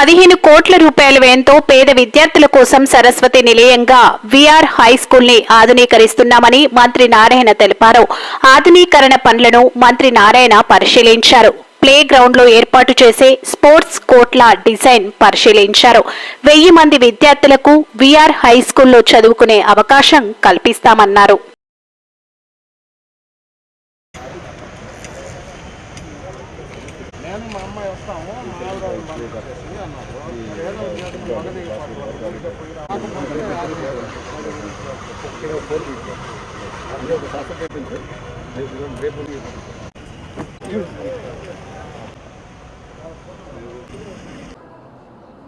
15 కోట్ల రూపాయల వ్యయంతో పేద విద్యార్థుల కోసం సరస్వతి నిలయంగా విఆర్ హై స్కూల్ ని ఆధునీకరిస్తున్నామని మంత్రి నారాయణ తెలిపారు. ఆధునీకరణ పనులను మంత్రి నారాయణ పరిశీలించారు. ప్లే గ్రౌండ్ లో ఏర్పాటు చేసే స్పోర్ట్స్ కోర్ట్ల డిజైన్ పరిశీలించారు. 1000 మంది విద్యార్థులకు విఆర్ హై స్కూల్లో చదువుకునే అవకాశం కల్పిస్తామన్నారు.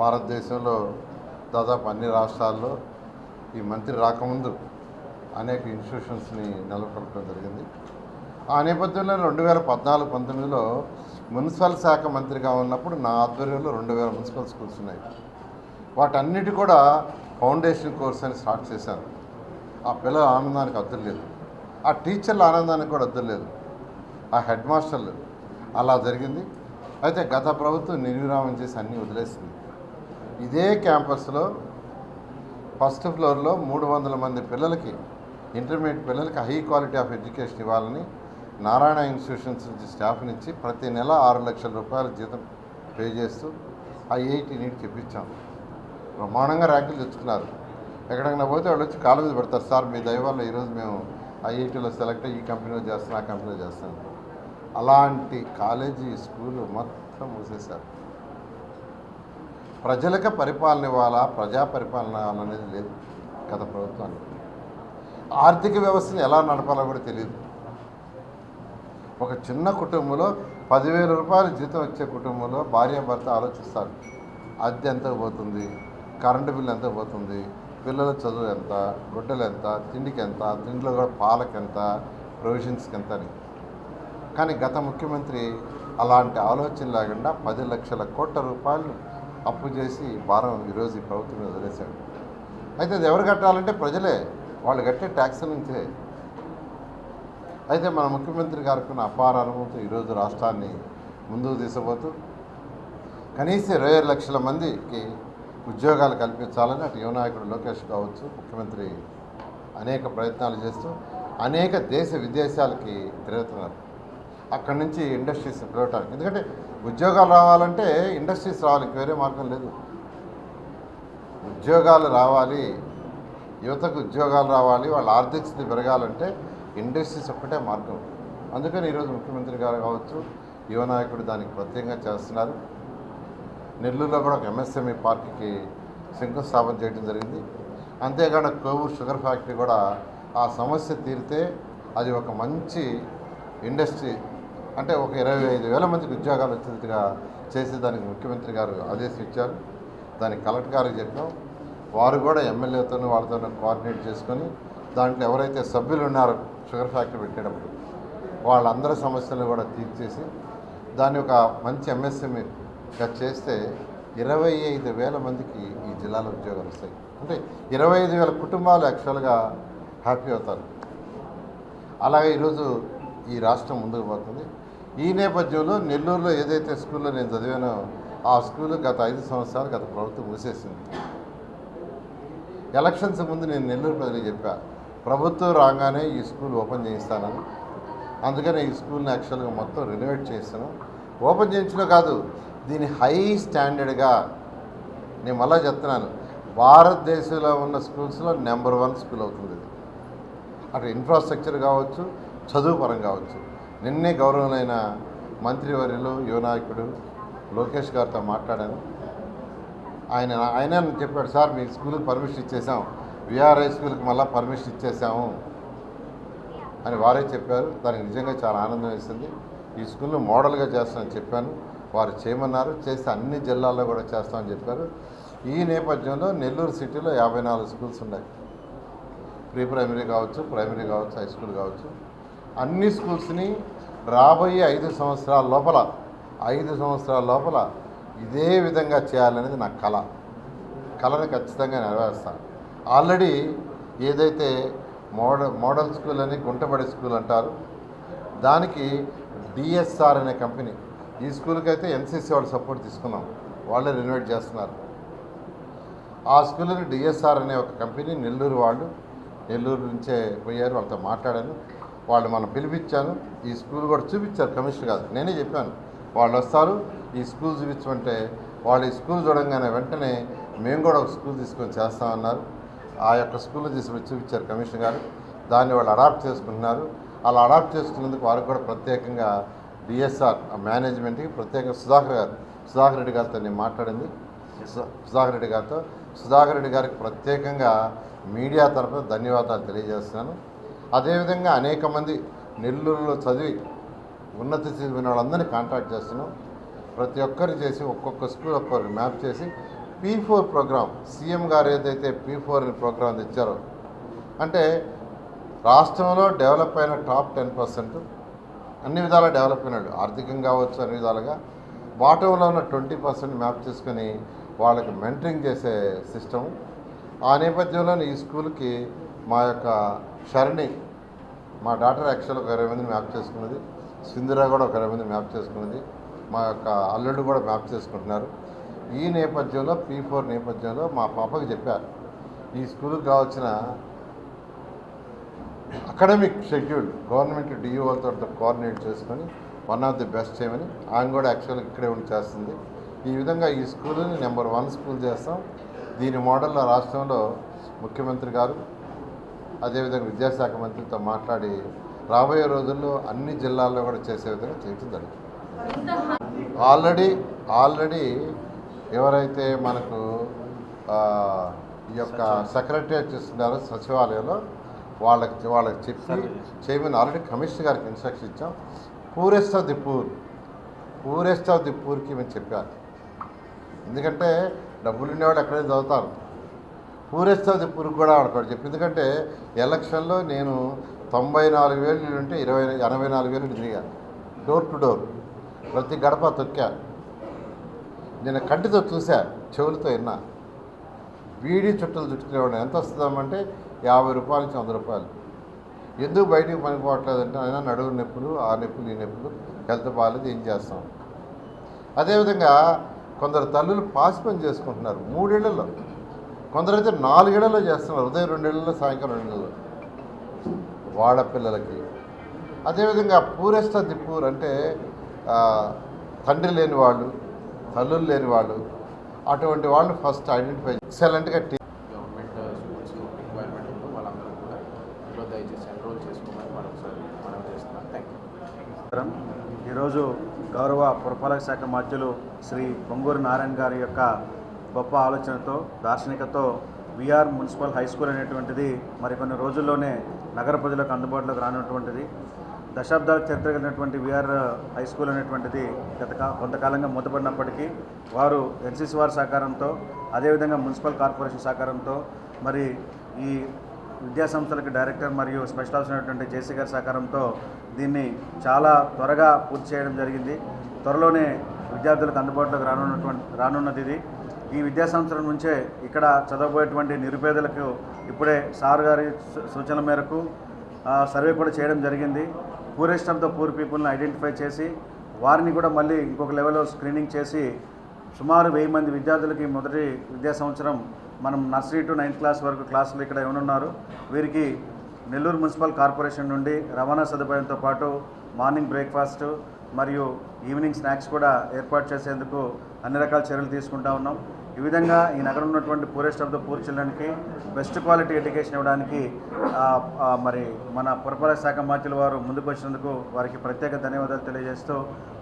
భారతదేశంలో దాదాపు అన్ని రాష్ట్రాల్లో ఈ మంత్రి రాకముందు అనేక ఇన్స్టిట్యూషన్స్ని నెలకొల్పడం జరిగింది. ఆ నేపథ్యంలో 2014-19లో మున్సిపల్ శాఖ మంత్రిగా ఉన్నప్పుడు నా ఆధ్వర్యంలో 2000 మున్సిపల్ స్కూల్స్ ఉన్నాయి. వాటన్నిటి కూడా ఫౌండేషన్ కోర్స్ అని స్టార్ట్ చేశాను. ఆ పిల్లల ఆనందానికి అద్దరు లేదు, ఆ టీచర్ల ఆనందానికి కూడా అద్దరు లేదు, ఆ హెడ్ మాస్టర్లు. అలా జరిగింది. అయితే గత ప్రభుత్వం నిర్విరామం చేసి అన్నీ వదిలేసింది. ఇదే క్యాంపస్లో ఫస్ట్ ఫ్లోర్లో 300 మంది పిల్లలకి, ఇంటర్మీడియట్ పిల్లలకి హై క్వాలిటీ ఆఫ్ ఎడ్యుకేషన్ ఇవ్వాలని నారాయణ ఇన్స్టిట్యూషన్స్ నుంచి స్టాఫ్ని ఇచ్చి ప్రతి నెల 6 లక్షల రూపాయల జీతం పే చేస్తూ ఐఐటి నీట్ చెప్పించాం. బ్రహ్మాండంగా ర్యాంకులు తెచ్చుకున్నారు. ఎక్కడికైనా పోతే వాళ్ళు వచ్చి కాలేజీ పెడతారు, సార్ మీ దయ వల్ల ఈరోజు మేము ఐఐటీలో సెలెక్ట్ అయ్యి ఈ కంపెనీలో చేస్తాం, ఆ కంపెనీలో చేస్తాం. అలాంటి కాలేజీ స్కూలు మొత్తం మూసేశారు. ప్రజలకు పరిపాలన ఇవ్వాలా, ప్రజా పరిపాలన అనేది లేదు గత ప్రభుత్వానికి. ఆర్థిక వ్యవస్థను ఎలా నడపాలో కూడా తెలియదు. ఒక చిన్న కుటుంబంలో 10,000 రూపాయలు జీతం వచ్చే కుటుంబంలో భార్యాభర్త ఆలోచిస్తారు. అద్దె ఎంత పోతుంది, కరెంటు బిల్లు ఎంత పోతుంది, పిల్లల చదువు ఎంత, గుడ్డలు ఎంత, తిండికి ఎంత, తిండిలో కూడా పాలకి ఎంత, ప్రొవిజన్స్కి ఎంత అని. కానీ గత ముఖ్యమంత్రి అలాంటి ఆలోచన లేకుండా 10 లక్షల కోట్ల రూపాయలు అప్పు చేసి భారం ఈరోజు ఈ ప్రభుత్వం మీద వదిలేశాడు. అయితే అది ఎవరు కట్టాలంటే ప్రజలే, వాళ్ళు కట్టే ట్యాక్స్ నుంచే. అయితే మన ముఖ్యమంత్రి గారికి ఉన్న అపార అనుభవంతో ఈరోజు రాష్ట్రాన్ని ముందుకు తీసుకుపోతూ కనీసం 27 లక్షల మందికి ఉద్యోగాలు కల్పించాలని అటు యువనాయకుడు లోకేష్ కావచ్చు, ముఖ్యమంత్రి అనేక ప్రయత్నాలు చేస్తూ అనేక దేశ విదేశాలకి తిరుగుతున్నారు. అక్కడి నుంచి ఇండస్ట్రీస్ పిలవటానికి. ఎందుకంటే ఉద్యోగాలు రావాలంటే ఇండస్ట్రీస్ రావాలి, వేరే మార్గం లేదు. ఉద్యోగాలు రావాలి, యువతకు ఉద్యోగాలు రావాలి, వాళ్ళ ఆర్థిక స్థితి పెరగాలంటే ఇండస్ట్రీస్ ఒక్కటే మార్గం. అందుకని ఈరోజు ముఖ్యమంత్రి గారు కావచ్చు, యువనాయకుడు దానికి ప్రత్యేకంగా చేస్తున్నారు. నెల్లూరులో కూడా ఒక ఎంఎస్ఎంఈ పార్క్కి శంకుస్థాపన చేయడం జరిగింది. అంతేకాకుండా కోవూరు షుగర్ ఫ్యాక్టరీ కూడా ఆ సమస్య తీరితే అది ఒక మంచి ఇండస్ట్రీ, అంటే ఒక 25,000 మందికి ఉద్యోగాలు వచ్చేట్టుగా చేసేదానికి ముఖ్యమంత్రి గారు ఆదేశం ఇచ్చారు. దానికి కలెక్టర్ గారికి చెప్పాం. వారు కూడా ఎమ్మెల్యేతోనూ వాళ్ళతోనూ కోఆర్డినేట్ చేసుకొని దాంట్లో ఎవరైతే సభ్యులు ఉన్నారో షుగర్ ఫ్యాక్టరీ పెట్టేటప్పుడు వాళ్ళందరి సమస్యలను కూడా తీర్చేసి దాన్ని ఒక మంచి ఎంఎస్ఎంఈగా చేస్తే 25,000 మందికి ఈ జిల్లాలో ఉద్యోగాలు వస్తాయి. అంటే 25,000 కుటుంబాలు యాక్చువల్గా హ్యాపీ అవుతారు. అలాగే ఈరోజు ఈ రాష్ట్రం ముందుకు పోతుంది. ఈ నేపథ్యంలో నెల్లూరులో ఏదైతే స్కూల్లో నేను చదివానో ఆ స్కూలు గత 5 సంవత్సరాలు గత ప్రభుత్వం మూసేసింది. ఎలక్షన్స్ ముందు నేను నెల్లూరు ప్రజలకు చెప్పా, ప్రభుత్వం రాగానే ఈ స్కూల్ ఓపెన్ చేయిస్తానని. అందుకని ఈ స్కూల్ని యాక్చువల్గా మొత్తం రెనోవేట్ చేస్తాను. ఓపెన్ చేయించడం కాదు, దీని హై స్టాండర్డ్గా నేను మళ్ళీ చెప్తున్నాను, భారతదేశంలో ఉన్న స్కూల్స్లో నెంబర్ 1 స్కూల్ అవుతుంది. అటు ఇన్ఫ్రాస్ట్రక్చర్ కావచ్చు, చదువు పరం కావచ్చు. నిన్నే గౌరవమైన మంత్రివర్యులు యువనాయకుడు లోకేష్ గారితో మాట్లాడాను. ఆయన చెప్పాడు, సార్ మీ స్కూల్కి పర్మిషన్ ఇచ్చేసాం, విఆర్ఐ స్కూల్కి మళ్ళీ పర్మిషన్ ఇచ్చేసాము అని వారే చెప్పారు. దానికి నిజంగా చాలా ఆనందం వేసింది. ఈ స్కూల్ను మోడల్గా చేస్తామని చెప్పాను, వారు చేయమన్నారు. చేస్తే అన్ని జిల్లాల్లో కూడా చేస్తామని చెప్పారు. ఈ నేపథ్యంలో నెల్లూరు సిటీలో 54 స్కూల్స్ ఉన్నాయి. ప్రీ ప్రైమరీ కావచ్చు, ప్రైమరీ కావచ్చు, హై స్కూల్ కావచ్చు. అన్ని స్కూల్స్ని రాబోయే 5 సంవత్సరాల లోపల ఇదే విధంగా చేయాలనేది నా కళని ఖచ్చితంగా నెరవేరుస్తాను. ఆల్రెడీ ఏదైతే మోడల్ స్కూల్ అని గుంటబడి స్కూల్ అంటారు, దానికి డిఎస్ఆర్ అనే కంపెనీ, ఈ స్కూల్కి అయితే ఎన్సీసీ వాళ్ళు సపోర్ట్ తీసుకున్నాం. వాళ్ళే రెనోవేట్ చేస్తున్నారు. ఆ స్కూల్ని డిఎస్ఆర్ అనే ఒక కంపెనీ నెల్లూరు నుంచే పోయారు. వాళ్ళతో మాట్లాడాను. వాళ్ళు మనం పిలిపించాను. ఈ స్కూల్ కూడా చూపించారు. కమిషనర్ కాదు, నేనే చెప్పాను వాళ్ళు వస్తారు ఈ స్కూల్ చూపించమంటే వాళ్ళు ఈ స్కూల్ చూడంగానే వెంటనే మేము కూడా ఒక స్కూల్ తీసుకొని చేస్తామన్నారు. ఆ యొక్క స్కూల్ తీసుకొని చూపించారు కమిషనర్ గారు. దాన్ని వాళ్ళు అడాప్ట్ చేసుకుంటున్నారు. అలా అడాప్ట్ చేసుకున్నందుకు వారికి కూడా ప్రత్యేకంగా డిఎస్ఆర్ మేనేజ్మెంట్కి ప్రత్యేకంగా సుధాకర్ రెడ్డి గారితో నేను మాట్లాడింది. సుధాకర్ రెడ్డి గారికి ప్రత్యేకంగా మీడియా తరఫున ధన్యవాదాలు తెలియజేస్తున్నాను. అదేవిధంగా అనేక మంది నెల్లూరులో చదివి ఉన్నత చదివిన వాళ్ళందరినీ కాంటాక్ట్ చేస్తున్నాం. ప్రతి ఒక్కరు చేసి ఒక్కొక్క స్కూల్ ఒక్కొక్కరు మ్యాప్ చేసి P4 ప్రోగ్రామ్ సీఎం గారు ఏదైతే P4 అనే ప్రోగ్రాం తెచ్చారో అంటే రాష్ట్రంలో డెవలప్ అయిన టాప్ 10% అన్ని విధాలా డెవలప్ అయినాడు, ఆర్థికంగా కావచ్చు అన్ని విధాలుగా. బాటంలో ఉన్న 20% మ్యాప్ చేసుకొని వాళ్ళకి మెంటరింగ్ చేసే సిస్టమ్. ఆ నేపథ్యంలో ఈ స్కూల్కి మా యొక్క శరణి మా డాటర్ యాక్చువల్ ఒక 20 మందిని మ్యాప్ చేసుకున్నది. సింధురా కూడా ఒక 20 మందిని మ్యాప్ చేసుకున్నది. మా యొక్క అల్లుడు కూడా మ్యాప్ చేసుకుంటున్నారు. ఈ నేపథ్యంలో P4 నేపథ్యంలో మా పాపకి చెప్పారు ఈ స్కూల్కి కావాల్సిన అకాడమిక్ షెడ్యూల్ గవర్నమెంట్ డిఓలతో కోఆర్డినేట్ చేసుకొని వన్ ఆఫ్ ది బెస్ట్ చేయమని ఆయన కూడా యాక్చువల్గా ఇక్కడే ఉండి చేస్తుంది. ఈ విధంగా ఈ స్కూల్ని నెంబర్ 1 స్కూల్ చేస్తాం. దీని మోడల్లో రాష్ట్రంలో ముఖ్యమంత్రి గారు అదేవిధంగా విద్యాశాఖ మంత్రితో మాట్లాడి రాబోయే రోజుల్లో అన్ని జిల్లాల్లో కూడా చేసే విధంగా చేయడం జరుగుతుంది. ఆల్రెడీ ఎవరైతే మనకు ఈ యొక్క సెక్రటరియట్ చేస్తున్నారో సచివాలయంలో వాళ్ళకి చెప్పి చేయమని ఆల్రెడీ కమిషనర్ గారికి ఇన్స్ట్రక్షన్ ఇచ్చాం. పూరెస్ట్ ఆఫ్ ది పూర్కి మేము చెప్పారు. ఎందుకంటే డబ్బులు ఉండేవాళ్ళు ఎక్కడైనా చదువుతారు. పూరెస్ట్ ఆఫ్ ది పూర్కి కూడా వాడుకోవాలి చెప్పి. ఎందుకంటే ఎలక్షన్లో నేను 94,000 ఉంటే 84,000 తిరిగాను డోర్ టు డోర్. ప్రతి గడప తొక్కా. నేను కంటితో చూసా, చెవులతో విన్నా. బీడీ చుట్టలు చుట్టుకునేవాడు ఎంత వస్తుందామంటే 50 రూపాయల నుంచి 100 రూపాయలు. ఎందుకు బయటికి పనిపోవట్లేదంటే అయినా నడువు నొప్పులు, ఆ నొప్పులు, ఈ నొప్పులు, హెల్త్ బాగాలేదు, ఏం చేస్తాం. అదేవిధంగా కొందరు తల్లులు పాసి పని చేసుకుంటున్నారు 3 ఏళ్లలో, కొందరైతే 4 ఏళ్లలో చేస్తున్నారు. ఉదయం 2 ఏళ్లలో, సాయంకాలం 2 ఏళ్లలో వాడపిల్లలకి. అదేవిధంగా పూరెస్ట్ ఆఫ్ ది పూర్ అంటే తండ్రి లేని వాళ్ళు, తల్లులు లేని వాళ్ళు, అటువంటి వాళ్ళు ఫస్ట్ ఐడెంటిఫై ఎక్సలెంట్గా గవర్నమెంట్ స్కూల్స్లో రిక్వైర్మెంట్ ఉందో వాళ్ళందరూ కూడా ఇందులో దయచేసి ఎన్రోల్ చేసుకోమని మరొకసారి మనం చేస్తున్నాం. Thank you. ఈరోజు గౌరవ పురపాలక శాఖ మంత్రులు శ్రీ పొంగూరు నారాయణ గారి యొక్క గొప్ప ఆలోచనతో, దార్శనికతో విఆర్ మున్సిపల్ హై స్కూల్ అనేటువంటిది మరికొన్ని రోజుల్లోనే నగర ప్రజలకు అందుబాటులోకి రానటువంటిది. దశాబ్దాల చరిత్ర కలిగినటువంటి విఆర్ హై స్కూల్ అనేటువంటిది కొంతకాలంగా మూతపడినప్పటికీ వారు ఎన్సీసీ వారి సహకారంతో, అదేవిధంగా మున్సిపల్ కార్పొరేషన్ సహకారంతో, మరి ఈ విద్యా సంస్థలకు డైరెక్టర్ మరియు స్పెషల్ ఆఫీసర్ అయినటువంటి జేసీ గారి సహకారంతో దీన్ని చాలా త్వరగా పూర్తి చేయడం జరిగింది. త్వరలోనే విద్యార్థులకు అందుబాటులోకి రానున్నది ఇది. ఈ విద్యా సంవత్సరం నుంచే ఇక్కడ చదవబోయేటువంటి నిరుపేదలకు ఇప్పుడే సార్ గారి సూచనల మేరకు సర్వే కూడా చేయడం జరిగింది. పూరెస్ట్ ఆఫ్ ద పూర్ పీపుల్ని ఐడెంటిఫై చేసి వారిని కూడా మళ్ళీ ఇంకొక లెవెల్లో స్క్రీనింగ్ చేసి సుమారు 1000 మంది విద్యార్థులకి మొదటి విద్యా సంవత్సరం మనం నర్సరీ టు 9th క్లాస్ వరకు క్లాసులు ఇక్కడ ఏమనున్నారు. వీరికి నెల్లూరు మున్సిపల్ కార్పొరేషన్ నుండి రవాణా సదుపాయంతో పాటు మార్నింగ్ బ్రేక్ఫాస్ట్ మరియు ఈవినింగ్ స్నాక్స్ కూడా ఏర్పాటు చేసేందుకు అన్ని రకాల చర్యలు తీసుకుంటా ఉన్నాం. ఈ విధంగా ఈ నగరం ఉన్నటువంటి పూరెస్ట్ ఆఫ్ ద పూర్ చిల్డ్రన్కి బెస్ట్ క్వాలిటీ ఎడ్యుకేషన్ ఇవ్వడానికి మరి మన పురపాలక శాఖ మంత్రుల వారు ముందుకు వచ్చినందుకు వారికి ప్రత్యేక ధన్యవాదాలు తెలియజేస్తూ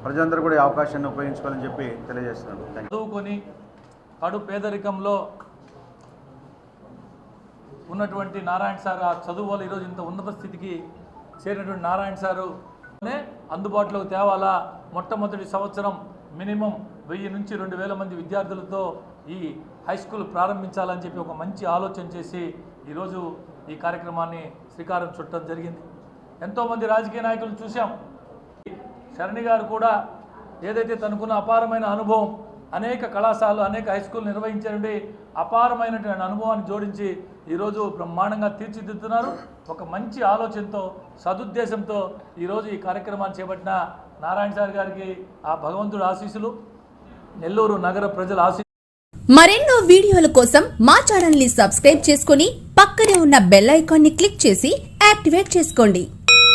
ప్రజలందరూ కూడా ఈ అవకాశాన్ని ఉపయోగించుకోవాలని చెప్పి తెలియజేస్తున్నాను. చదువుకొని కడు పేదరికంలో ఉన్నటువంటి నారాయణ సార్ ఆ చదువు వల్ల ఈరోజు ఇంత ఉన్నత స్థితికి చేరినటువంటి నారాయణ సారు అందుబాటులోకి తేవాలా. మొట్టమొదటి సంవత్సరం మినిమం 1000 నుంచి 2000 మంది విద్యార్థులతో ఈ హై స్కూల్ ప్రారంభించాలని చెప్పి ఒక మంచి ఆలోచన చేసి ఈరోజు ఈ కార్యక్రమాన్ని శ్రీకారం చుట్టడం జరిగింది. ఎంతోమంది రాజకీయ నాయకులను చూసాం. శరణి గారు కూడా ఏదైతే తనకున్న అపారమైన అనుభవం, అనేక కళాశాలలు, అనేక హై స్కూల్ నిర్వహించండి, అపారమైనటువంటి అనుభవాన్ని జోడించి ఈరోజు బ్రహ్మాండంగా తీర్చిదిద్దుతున్నారు. ఒక మంచి ఆలోచనతో, సదుద్దేశంతో ఈరోజు ఈ కార్యక్రమాన్ని చేపట్టిన నారాయణ సార్ గారికి ఆ భగవంతుడు ఆశీస్సులు. నెల్లూరు నగర ప్రజల మరెన్నో వీడియోల కోసం మా ఛానల్ ని సబ్స్క్రైబ్ చేసుకుని పక్కనే ఉన్న బెల్ ఐకాన్ ని క్లిక్ చేసి యాక్టివేట్ చేసుకోండి.